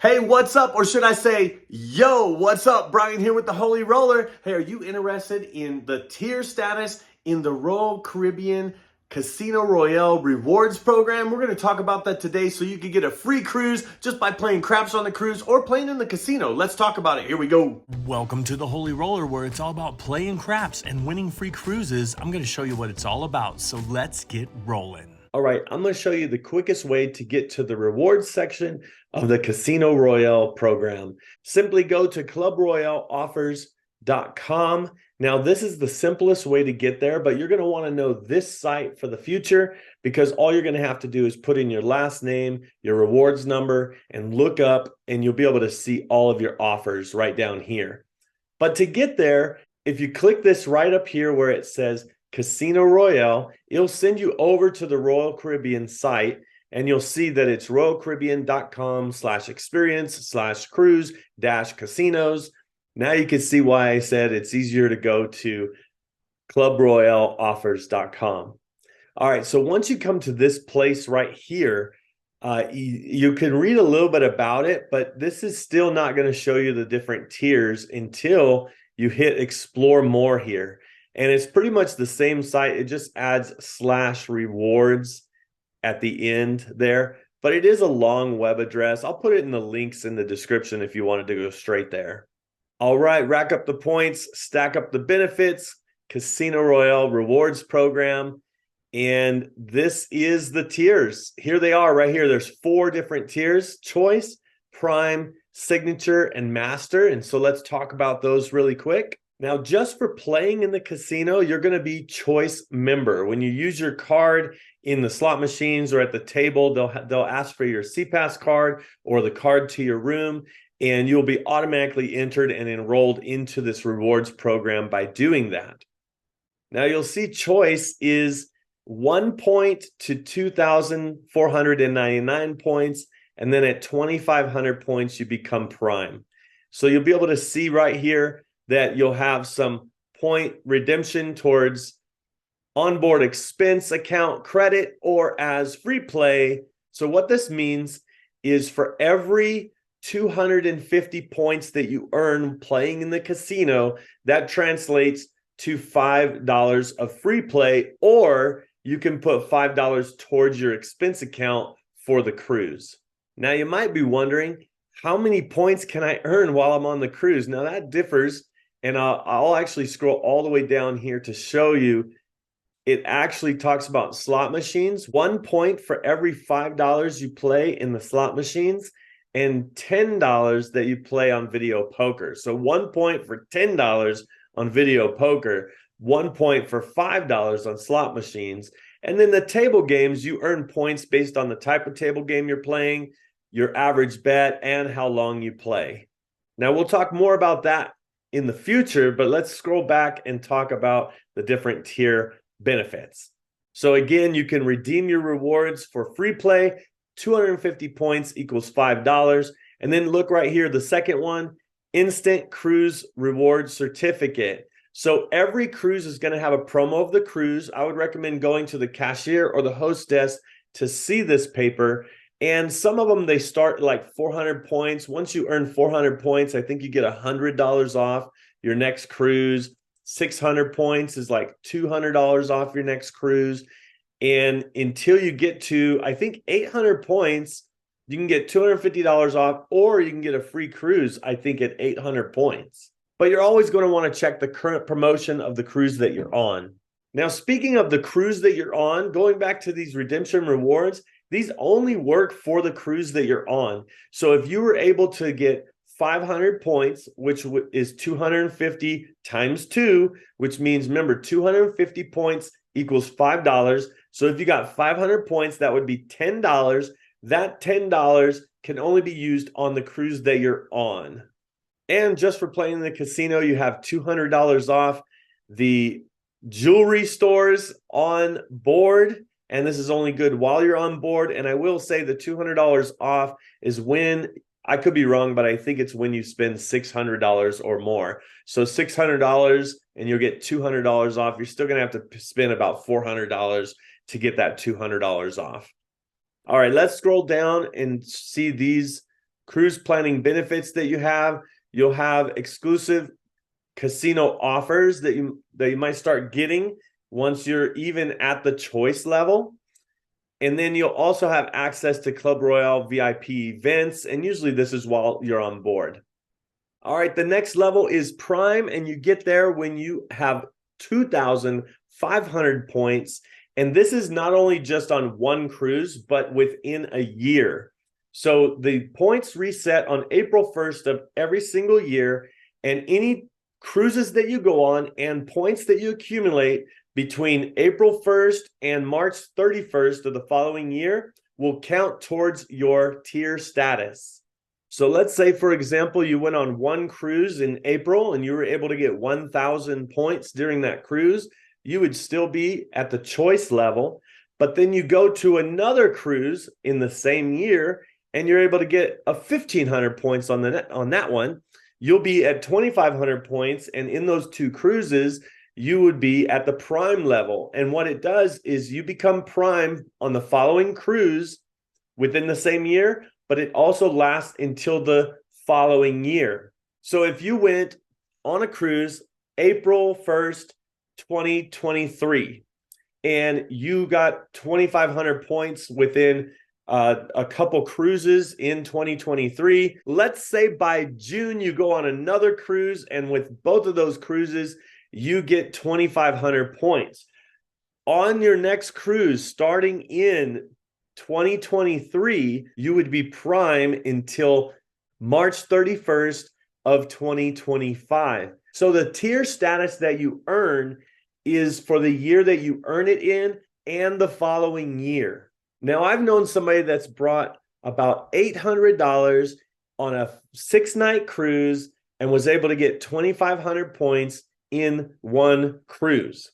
Hey, what's up? Or should I say, yo, what's up? Brian here with the Holy Roller. Hey, are you interested in the tier status in the Royal Caribbean Casino Royale rewards program? We're going to talk about that today so you can get a free cruise just by playing craps on the cruise or playing in the casino. Let's talk about it. Here we go. Welcome to the Holy Roller, where it's all about playing craps and winning free cruises. I'm going to show you what it's all about, so let's get rolling. All right, I'm going to show you the quickest way to get to the rewards section of the Casino Royale program. Simply go to clubroyaleoffers.com. Now, this is the simplest way to get there, but you're going to want to know this site for the future because all you're going to have to do is put in your last name, your rewards number, and look up, and you'll be able to see all of your offers right down here. But to get there, if you click this right up here where it says Casino Royale, it'll send you over to the Royal Caribbean site, and you'll see that it's royalcaribbean.com/experience/cruise-casinos. Now you can see why I said it's easier to go to clubroyaleoffers.com. All right, so once you come to this place right here, you can read a little bit about it, but this is still not going to show you the different tiers until you hit Explore More here. And it's pretty much the same site. It just adds /rewards at the end there. But it is a long web address. I'll put it in the links in the description if you wanted to go straight there. All right, rack up the points, stack up the benefits, Casino Royale rewards program. And this is the tiers. Here they are right here. There's 4 different tiers: Choice, Prime, Signature, and Master. And so let's talk about those really quick. Now, just for playing in the casino, you're going to be Choice member. When you use your card in the slot machines or at the table, they'll ask for your CPAS card or the card to your room, and you'll be automatically entered and enrolled into this rewards program by doing that. Now, you'll see Choice is 1 point to 2,499 points, and then at 2,500 points, you become Prime. So you'll be able to see right here that you'll have some point redemption towards onboard expense account credit or as free play. So what this means is for every 250 points that you earn playing in the casino, that translates to $5 of free play, or you can put $5 towards your expense account for the cruise. Now, you might be wondering, how many points can I earn while I'm on the cruise? Now, that differs. And I'll actually scroll all the way down here to show you. It actually talks about slot machines. 1 point for every $5 you play in the slot machines, and $10 that you play on video poker. So 1 point for $10 on video poker, 1 point for $5 on slot machines. And then the table games, you earn points based on the type of table game you're playing, your average bet, and how long you play. Now, we'll talk more about that in the future, but let's scroll back and talk about the different tier benefits. So again, you can redeem your rewards for free play. 250 points equals $5. And then look right here, the second one, instant cruise reward certificate. So every cruise is going to have a promo of the cruise. I would recommend going to the cashier or the hostess to see this paper. And some of them, they start like 400 points. Once you earn 400 points, I think you get $100 off your next cruise. 600 points is like $200 off your next cruise. And until you get to, I think, 800 points, you can get $250 off, or you can get a free cruise, I think, at 800 points. But you're always going to want to check the current promotion of the cruise that you're on. Now, speaking of the cruise that you're on, going back to these redemption rewards, these only work for the cruise that you're on. So if you were able to get 500 points, which is 250 times 2, which means, remember, 250 points equals $5. So if you got 500 points, that would be $10. That $10 can only be used on the cruise that you're on. And just for playing in the casino, you have $200 off the jewelry stores on board. And this is only good while you're on board. And I will say the $200 off is when, I could be wrong, but I think it's when you spend $600 or more. So $600 and you'll get $200 off. You're still going to have to spend about $400 to get that $200 off. All right, let's scroll down and see these cruise planning benefits that you have. You'll have exclusive casino offers that you might start getting once you're even at the choice level. And then you'll also have access to Club Royale VIP events, and usually this is while you're on board. All right, the next level is Prime, and you get there when you have 2,500 points. And this is not only just on one cruise, but within a year. So the points reset on April 1st of every single year, and any cruises that you go on and points that you accumulate between April 1st and March 31st of the following year will count towards your tier status. So let's say, for example, you went on one cruise in April and you were able to get 1,000 points during that cruise. You would still be at the choice level, but then you go to another cruise in the same year and you're able to get a 1,500 points on that one. You'll be at 2,500 points, and in those two cruises, you would be at the Prime level. And what it does is you become Prime on the following cruise within the same year, but it also lasts until the following year. So if you went on a cruise April 1st, 2023, and you got 2,500 points within a couple cruises in 2023. Let's say by June you go on another cruise, and with both of those cruises you get 2,500 points. On your next cruise starting in 2023, you would be Prime until March 31st of 2025. So the tier status that you earn is for the year that you earn it in and the following year. Now, I've known somebody that's brought about $800 on a 6-night cruise and was able to get 2,500 points in one cruise.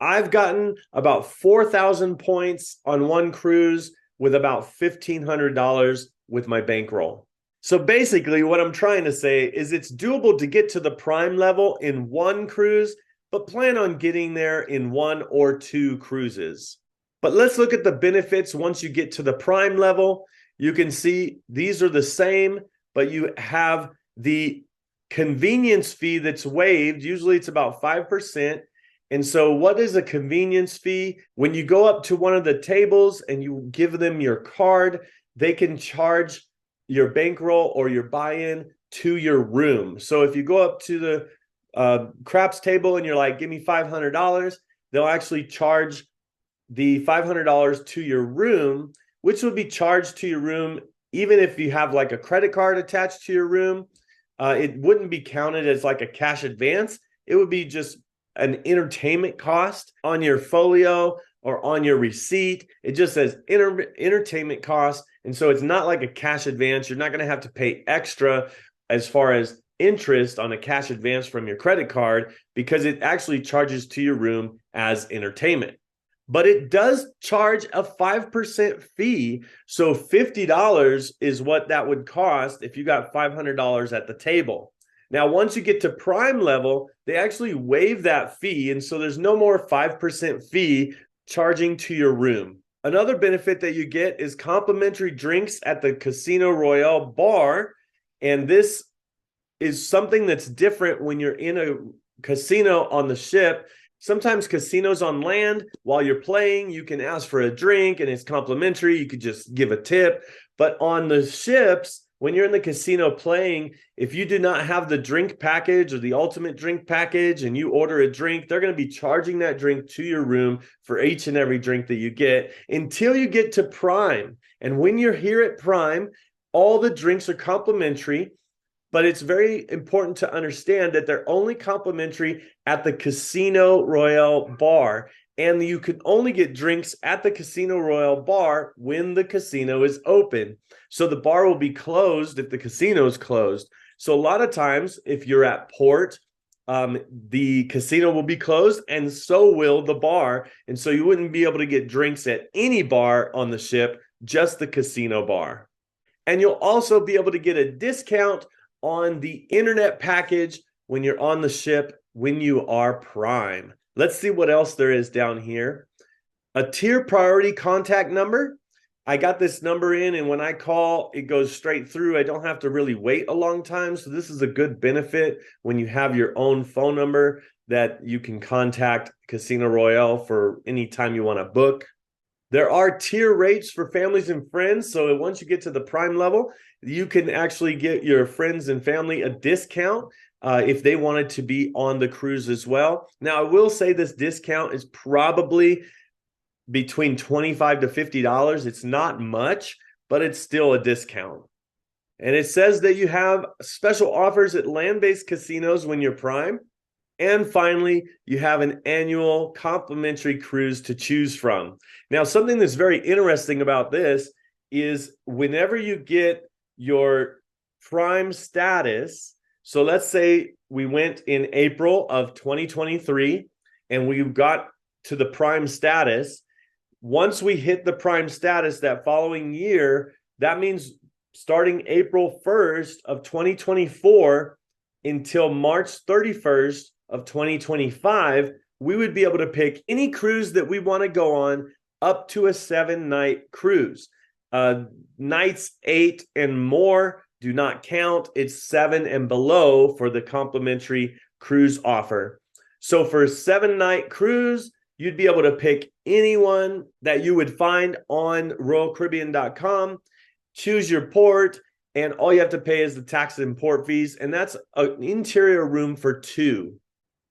I've gotten about 4,000 points on one cruise with about $1,500 with my bankroll. So basically what I'm trying to say is it's doable to get to the Prime level in one cruise, but plan on getting there in 1 or 2 cruises. But let's look at the benefits once you get to the Prime level. You can see these are the same, but you have the convenience fee that's waived. Usually it's about 5%. And so what is a convenience fee? When you go up to one of the tables and you give them your card, they can charge your bankroll or your buy-in to your room. So if you go up to the craps table and you're like, give me $500, they'll actually charge the $500 to your room, which would be charged to your room even if you have like a credit card attached to your room. It wouldn't be counted as like a cash advance. It would be just an entertainment cost on your folio or on your receipt. It just says entertainment cost. And so it's not like a cash advance. You're not going to have to pay extra as far as interest on a cash advance from your credit card because it actually charges to your room as entertainment. But it does charge a 5% fee. So $50 is what that would cost if you got $500 at the table. Now, once you get to Prime level, they actually waive that fee. And so there's no more 5% fee charging to your room. Another benefit that you get is complimentary drinks at the Casino Royale bar. And this is something that's different when you're in a casino on the ship. Sometimes casinos on land, while you're playing, you can ask for a drink and it's complimentary. You could just give a tip. But on the ships, when you're in the casino playing, if you do not have the drink package or the ultimate drink package and you order a drink, they're going to be charging that drink to your room for each and every drink that you get until you get to Prime. And when you're here at Prime, all the drinks are complimentary. But it's very important to understand that they're only complimentary at the Casino Royale bar. And you can only get drinks at the Casino Royale bar when the casino is open. So the bar will be closed if the casino is closed. So a lot of times, if you're at port, the casino will be closed and so will the bar. And so you wouldn't be able to get drinks at any bar on the ship, just the casino bar. And you'll also be able to get a discount on the internet package when you're on the ship when you are Prime. Let's see what else there is down here. A tier priority contact number. I got this number in, and when I call, it goes straight through. I don't have to really wait a long time. So this is a good benefit when you have your own phone number that you can contact Casino Royale for any time you want to book. There are tier rates for families and friends. So once you get to the prime level, you can actually get your friends and family a discount if they wanted to be on the cruise as well. Now, I will say this discount is probably between $25 to $50. It's not much, but it's still a discount. And it says that you have special offers at land-based casinos when you're prime. And finally, you have an annual complimentary cruise to choose from. Now, something that's very interesting about this is whenever you get your prime status, so let's say we went in April of 2023 and we got to the prime status. Once we hit the prime status that following year, that means starting April 1st of 2024 until March 31st of 2025, we would be able to pick any cruise that we want to go on up to a 7-night cruise. Nights 8 and more do not count. It's 7 and below for the complimentary cruise offer. So for a 7-night cruise, you'd be able to pick anyone that you would find on RoyalCaribbean.com, choose your port, and all you have to pay is the tax and port fees, and that's an interior room for 2.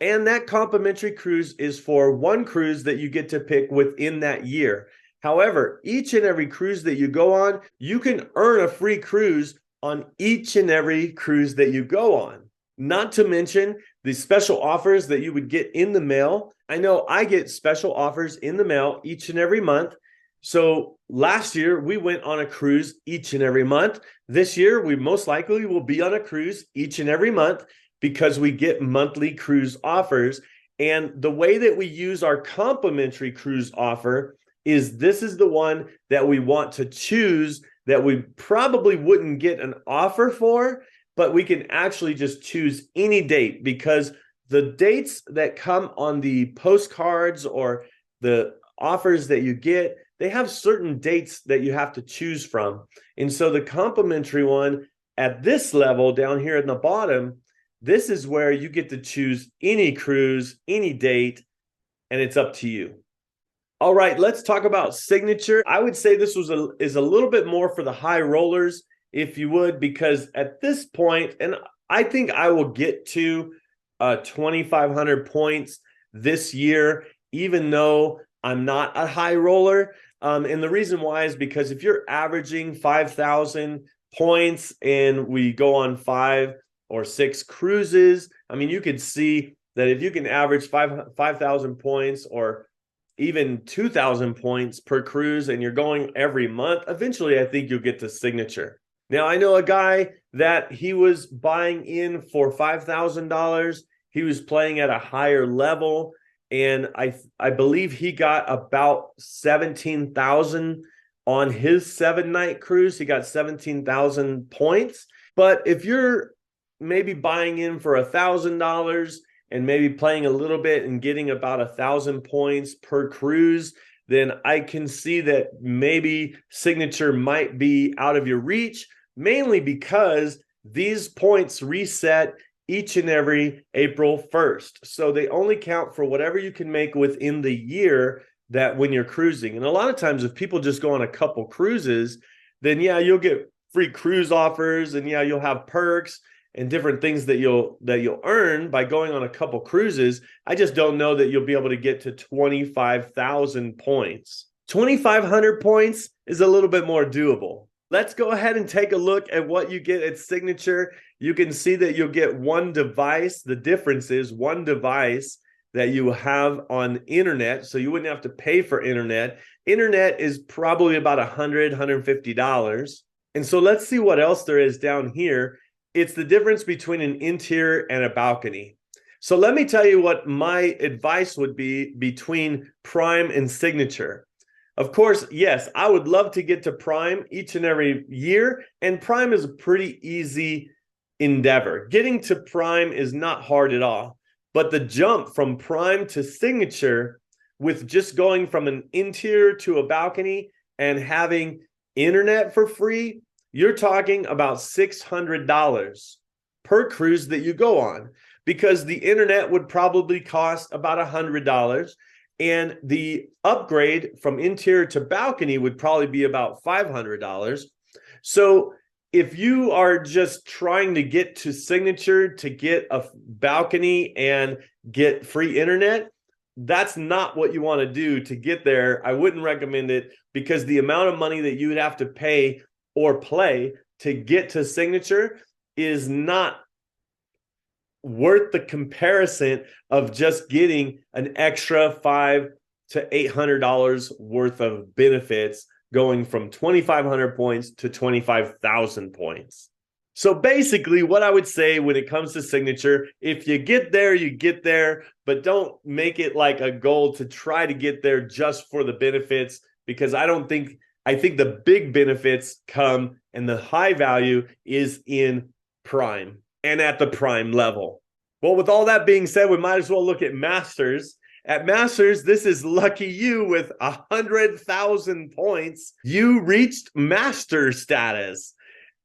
And that complimentary cruise is for 1 cruise that you get to pick within that year. However, each and every cruise that you go on, you can earn a free cruise on each and every cruise that you go on. Not to mention the special offers that you would get in the mail. I know I get special offers in the mail each and every month. So last year we went on a cruise each and every month. This year we most likely will be on a cruise each and every month because we get monthly cruise offers. And the way that we use our complimentary cruise offer is this is the one that we want to choose that we probably wouldn't get an offer for, but we can actually just choose any date because the dates that come on the postcards or the offers that you get, they have certain dates that you have to choose from. And so the complimentary one at this level down here in the bottom, this is where you get to choose any cruise, any date, and it's up to you. All right, let's talk about signature. I would say this is a little bit more for the high rollers, if you would, because at this point, and I think I will get to 2,500 points this year, even though I'm not a high roller. And the reason why is because if you're averaging 5,000 points and we go on 5 or 6 cruises, I mean, you could see that if you can average 5,000 points or even 2,000 points per cruise and you're going every month, eventually I think you'll get to signature. Now, I know a guy that he was buying in for $5,000. He was playing at a higher level, and I believe he got about 17,000 on his 7-night cruise. He got 17,000 points. But if you're maybe buying in for $1,000 and maybe playing a little bit and getting about 1,000 points per cruise, then I can see that maybe signature might be out of your reach, mainly because these points reset each and every April 1st. So they only count for whatever you can make within the year that when you're cruising. And a lot of times if people just go on a couple cruises, then yeah, you'll get free cruise offers and yeah, you'll have perks and different things that you'll earn by going on a couple cruises. I just don't know that you'll be able to get to 25,000 points. 2,500 points is a little bit more doable. Let's go ahead and take a look at what you get at signature. You can see that you'll get 1 device. The difference is 1 device that you have on internet, so you wouldn't have to pay for internet. Internet is probably about $100, $150. And so let's see what else there is down here. It's the difference between an interior and a balcony. So let me tell you what my advice would be between prime and signature. Of course, yes, I would love to get to prime each and every year, and prime is a pretty easy endeavor. Getting to prime is not hard at all, but the jump from prime to signature with just going from an interior to a balcony, and having internet for free, you're talking about $600 per cruise that you go on, because the internet would probably cost about $100, and the upgrade from interior to balcony would probably be about $500. So if you are just trying to get to Signature to get a balcony and get free internet, that's not what you want to do to get there. I wouldn't recommend it, because the amount of money that you would have to pay or play to get to Signature is not worth the comparison of just getting an extra $500 to $800 worth of benefits, going from 2,500 points to 25,000 points. So basically what I would say when it comes to Signature, if you get there, you get there, but don't make it like a goal to try to get there just for the benefits, because I think the big benefits come, and the high value is in Prime and at the Prime level. Well, with all that being said, we might as well look at Masters. At Masters, this is lucky you with 100,000 points. You reached Master status.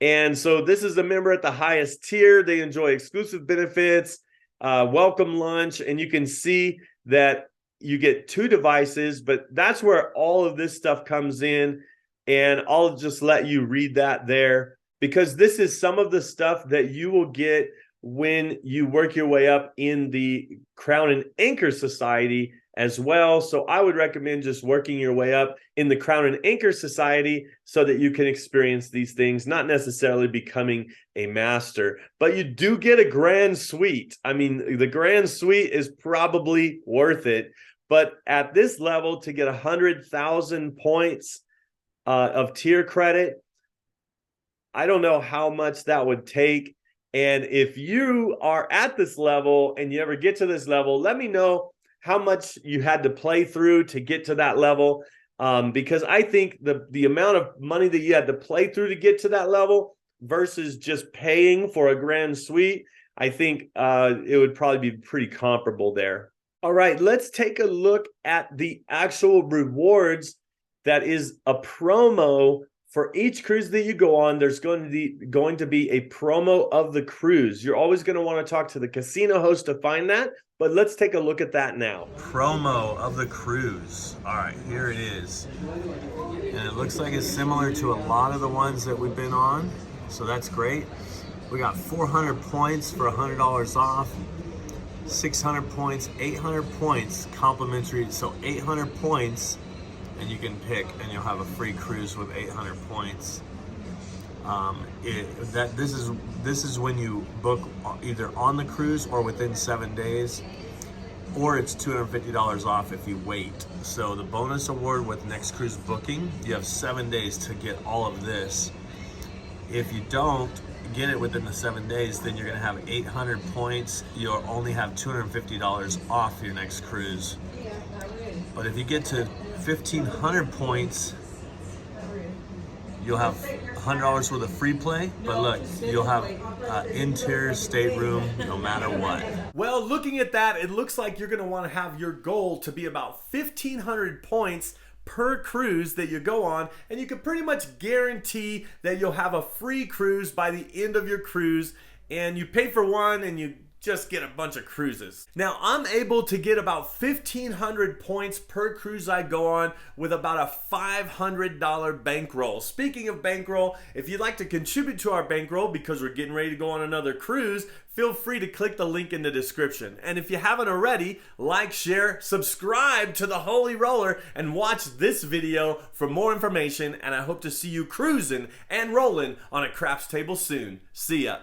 And so this is a member at the highest tier. They enjoy exclusive benefits, welcome lunch, and you can see that you get 2 devices, but that's where all of this stuff comes in. And I'll just let you read that there, because this is some of the stuff that you will get when you work your way up in the Crown and Anchor Society as well. So I would recommend just working your way up in the Crown and Anchor Society so that you can experience these things, not necessarily becoming a master. But you do get a grand suite. I mean, the grand suite is probably worth it. But at this level, to get 100,000 points of tier credit, I don't know how much that would take. And if you are at this level and you ever get to this level, let me know how much you had to play through to get to that level, because I think the amount of money that you had to play through to get to that level versus just paying for a grand suite, I think it would probably be pretty comparable there. All right, let's take a look at the actual rewards. That is a promo for each cruise that you go on. There's going to be a promo of the cruise. You're always going to want to talk to the casino host to find that, but let's take a look at that now. Promo of the cruise. All right, here it is. And it looks like it's similar to a lot of the ones that we've been on, so that's great. We got 400 points for $100 off, 600 points, 800 points complimentary, so 800 points, and you can pick, and you'll have a free cruise with 800 points. This is when you book either on the cruise or within 7 days, or it's $250 off if you wait. So the bonus award with next cruise booking, you have 7 days to get all of this. If you don't get it within the 7 days, then you're gonna have 800 points. You'll only have $250 off your next cruise. But if you get to 1,500 points, you'll have $100 worth of free play, but look, you'll have interior stateroom no matter what. Well, looking at that, it looks like you're going to want to have your goal to be about 1,500 points per cruise that you go on, and you can pretty much guarantee that you'll have a free cruise by the end of your cruise, and you pay for one and you just get a bunch of cruises. Now, I'm able to get about 1,500 points per cruise I go on with about a $500 bankroll. Speaking of bankroll, if you'd like to contribute to our bankroll because we're getting ready to go on another cruise, feel free to click the link in the description. And if you haven't already, like, share, subscribe to the Holy Roller, and watch this video for more information. And I hope to see you cruising and rolling on a craps table soon. See ya.